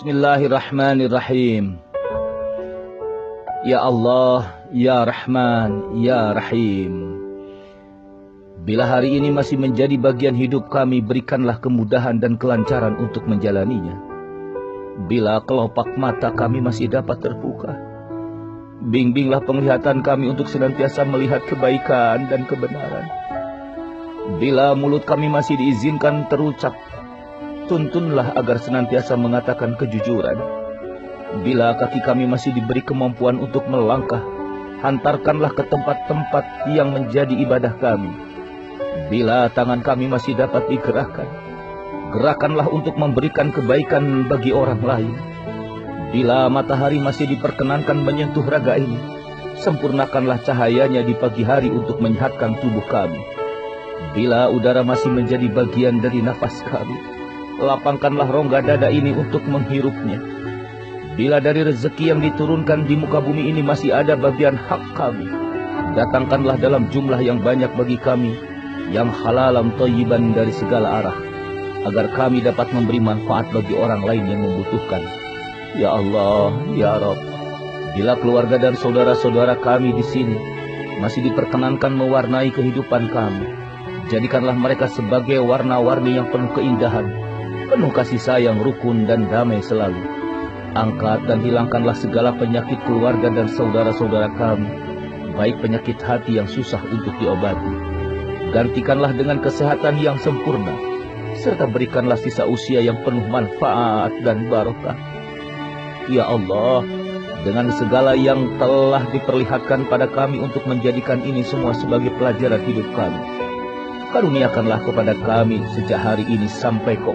Bismillahirrahmanirrahim. Ya Allah, Ya Rahman, Ya Rahim. Bila hari ini masih menjadi bagian hidup kami, berikanlah kemudahan dan kelancaran untuk menjalaninya. Bila kelopak mata kami masih dapat terbuka, bimbinglah penglihatan kami untuk senantiasa melihat kebaikan dan kebenaran. Bila mulut kami masih diizinkan terucap, tuntunlah agar senantiasa mengatakan kejujuran. Bila kaki kami masih diberi kemampuan untuk melangkah, hantarkanlah ke tempat-tempat yang menjadi ibadah kami. Bila tangan kami masih dapat digerakkan, gerakanlah untuk memberikan kebaikan bagi orang lain. Bila matahari masih diperkenankan menyentuh raga ini, sempurnakanlah cahayanya di pagi hari untuk menyehatkan tubuh kami. Bila udara masih menjadi bagian dari nafas kami, lapangkanlah rongga dada ini untuk menghirupnya. Bila dari rezeki yang diturunkan di muka bumi ini masih ada bagian hak kami, datangkanlah dalam jumlah yang banyak bagi kami, yang halalan thayyiban dari segala arah, agar kami dapat memberi manfaat bagi orang lain yang membutuhkan. Ya Allah, Ya Rabb, bila keluarga dan saudara-saudara kami di sini masih diperkenankan mewarnai kehidupan kami, jadikanlah mereka sebagai warna-warni yang penuh keindahan, penuh kasih sayang, rukun dan damai selalu. Angkat dan hilangkanlah segala penyakit keluarga dan saudara-saudara kami, baik penyakit hati yang susah untuk diobati. Gantikanlah dengan kesehatan yang sempurna, serta berikanlah sisa usia yang penuh manfaat dan barokah. Ya Allah, dengan segala yang telah diperlihatkan pada kami untuk menjadikan ini semua sebagai pelajaran hidup kami, karuniakanlah kepada kami sejak hari ini sampai ke